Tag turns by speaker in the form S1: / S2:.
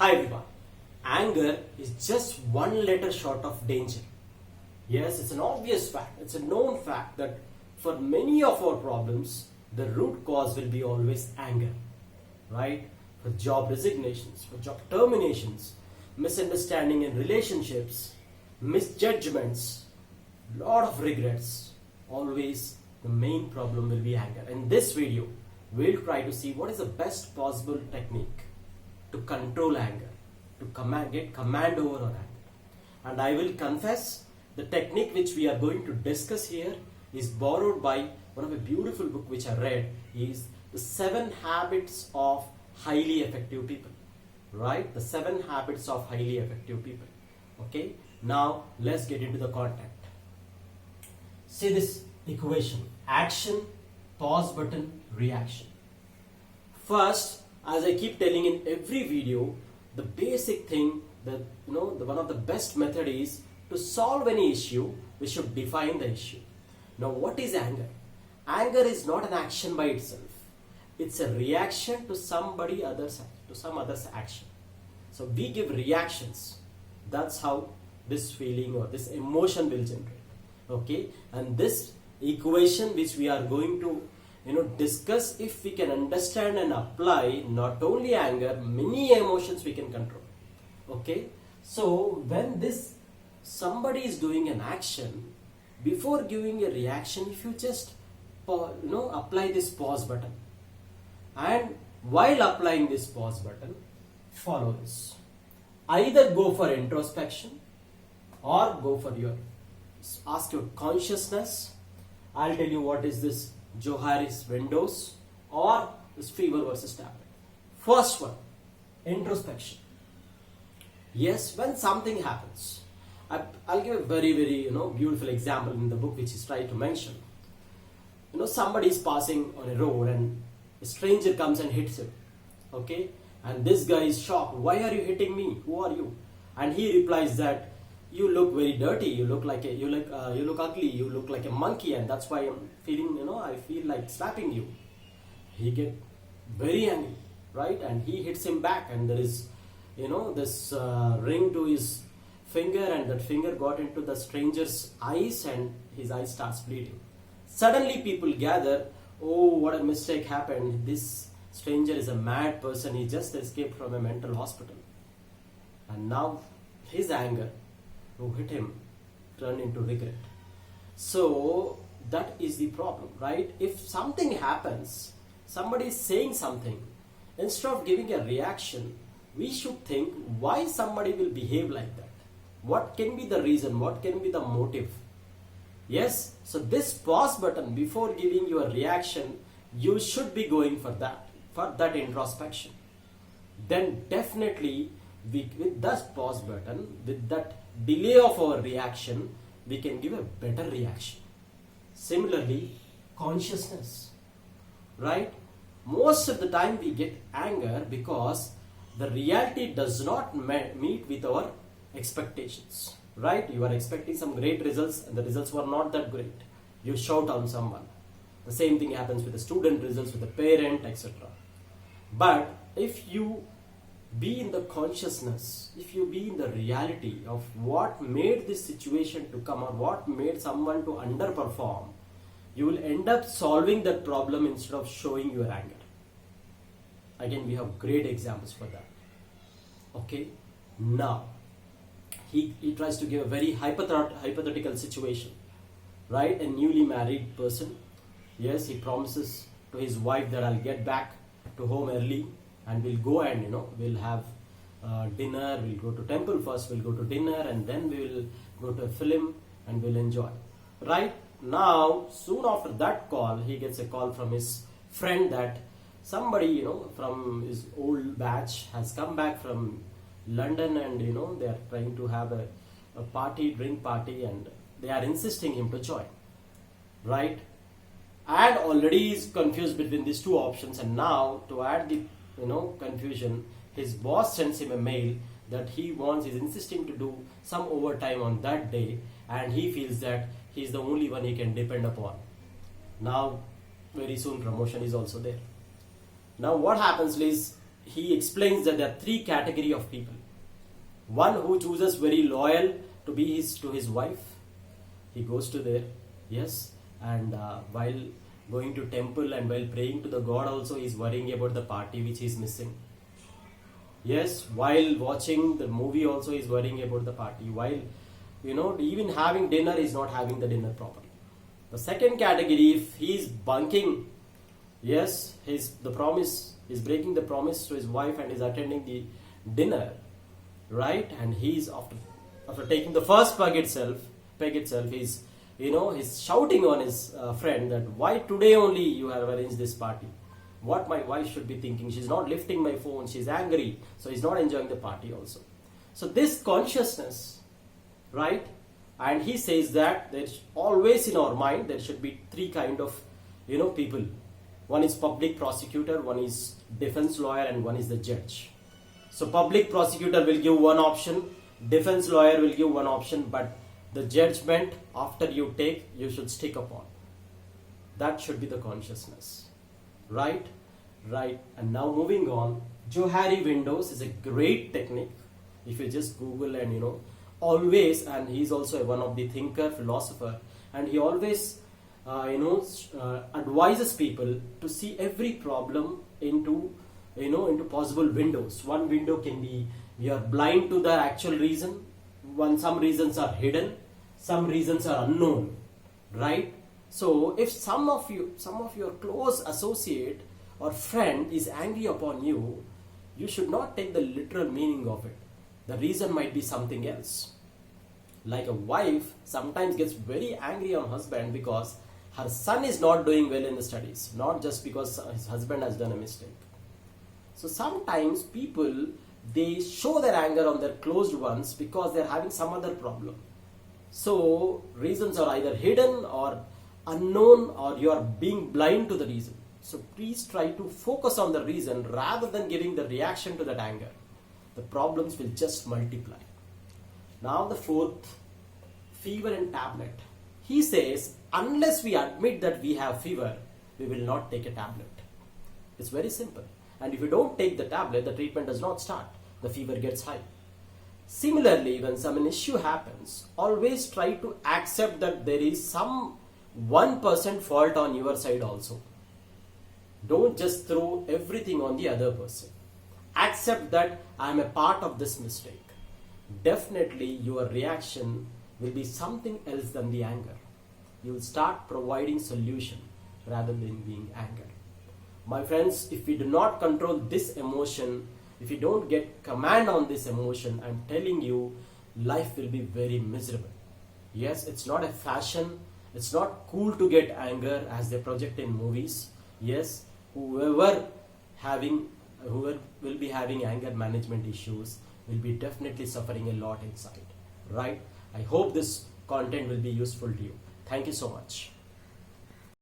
S1: Hi everyone. Anger is just one letter short of danger. Yes, it's an obvious fact. It's a known fact that for many of our problems, the root cause will be always anger. Right? For job resignations, for job terminations, misunderstanding in relationships, misjudgments, lot of regrets. Always the main problem will be anger. In this video, we'll try to see what is the best possible technique to control anger, to get command over our anger. And I will confess, the technique which we are going to discuss here is borrowed by one of a beautiful book which I read, is The 7 Habits of Highly Effective People. Right? The 7 Habits of Highly Effective People. Okay? Now, let's get into the content. See this equation: action, pause button, reaction. First, as I keep telling in every video, the basic thing that one of the best method is to solve any issue, we should define the issue. Now, what is anger? Anger is not an action by itself. It's a reaction to some other's action. So we give reactions. That's how this feeling or this emotion will generate. Okay, and this equation which we are going to discuss, if we can understand and apply not only anger, many emotions we can control. Okay, so when somebody is doing an action, before giving a reaction, if you just apply this pause button, and while applying this pause button, follow this. Either go for introspection or go for ask your consciousness. I'll tell you what is this Johari's windows or this fever versus tablet. First one, introspection. Yes, when something happens, I'll give a very beautiful example in the book which is trying to mention. Somebody is passing on a road and a stranger comes and hits him. Okay, and this guy is shocked. Why are you hitting me? Who are you? And he replies that you look very dirty. You look ugly. You look like a monkey, and that's why I'm feeling. I feel like slapping you. He get very angry, right? And he hits him back, and there is, this ring to his finger, and that finger got into the stranger's eyes, and his eye starts bleeding. Suddenly, people gather. Oh, what a mistake happened! This stranger is a mad person. He just escaped from a mental hospital, and now his anger who hit him turned into regret. So that is the problem, right? If something happens, somebody is saying something, instead of giving a reaction, we should think why somebody will behave like that. What can be the reason? What can be the motive? Yes, so this pause button, before giving your reaction, you should be going for that introspection. Then definitely with that pause button, with that delay of our reaction, we can give a better reaction. Similarly, consciousness, right? Most of the time we get anger because the reality does not meet with our expectations, right? You are expecting some great results and the results were not that great. You shout on someone. The same thing happens with the student results, with the parent, etc. But if you be in the consciousness, if you be in the reality of what made this situation to come or what made someone to underperform, you will end up solving that problem instead of showing your anger. Again, we have great examples for that. Okay, now he tries to give a very hypothetical situation, right? A newly married person, yes, he promises to his wife that I'll get back to home early and we'll go and we'll have dinner. We'll go to temple first, we'll go to dinner, and then we will go to a film and we'll enjoy. Right now, soon after that call, he gets a call from his friend that somebody from his old batch has come back from London, and they are trying to have a drink party, and they are insisting him to join. Right? And already is confused between these two options, and now to add the confusion, his boss sends him a mail that he's insisting to do some overtime on that day, and he feels that he's the only one he can depend upon. Now very soon promotion is also there. Now what happens is he explains that there are three category of people. One who chooses very loyal to be to his wife. He goes to there, yes, and while going to temple and while praying to the God also, he is worrying about the party which he is missing. Yes, while watching the movie also, he is worrying about the party. While even having dinner, he is not having the dinner properly. The second category, if he is bunking, yes, he's breaking the promise to his wife and is attending the dinner, right? And he's after taking the first peg itself, he's shouting on his friend that why today only you have arranged this party. What my wife should be thinking? She's not lifting my phone. She's angry, so he's not enjoying the party also. So this consciousness, right? And he says that there's always in our mind there should be three kind of people. One is public prosecutor, one is defense lawyer, and one is the judge. So public prosecutor will give one option, defense lawyer will give one option, but the judgment after you take, you should stick upon. That should be the consciousness. Right? Right. And now moving on, Johari windows is a great technique. If you just Google and always, and he's also one of the thinker, philosopher, and he always advises people to see every problem into possible windows. One window can be we are blind to the actual reason. Some reasons are hidden, some reasons are unknown, right? So if some of your close associate or friend is angry upon you, you should not take the literal meaning of it. The reason might be something else. Like a wife sometimes gets very angry on husband because her son is not doing well in the studies, not just because his husband has done a mistake. So sometimes people, they show their anger on their closed ones because they're having some other problem. So reasons are either hidden or unknown, or you are being blind to the reason. So please try to focus on the reason rather than giving the reaction to that anger. The problems will just multiply. Now the fourth, fever and tablet. He says, unless we admit that we have fever, we will not take a tablet. It's very simple. And if you don't take the tablet, the treatment does not start. The fever gets high. Similarly, when some issue happens, always try to accept that there is some 1% fault on your side also. Don't just throw everything on the other person. Accept that I am a part of this mistake. Definitely your reaction will be something else than the anger. You will start providing solution rather than being angered. My friends, if we do not control this emotion, if you don't get command on this emotion, I'm telling you, life will be very miserable. Yes, it's not a fashion. It's not cool to get anger as they project in movies. Yes, whoever will be having anger management issues will be definitely suffering a lot inside. Right? I hope this content will be useful to you. Thank you so much.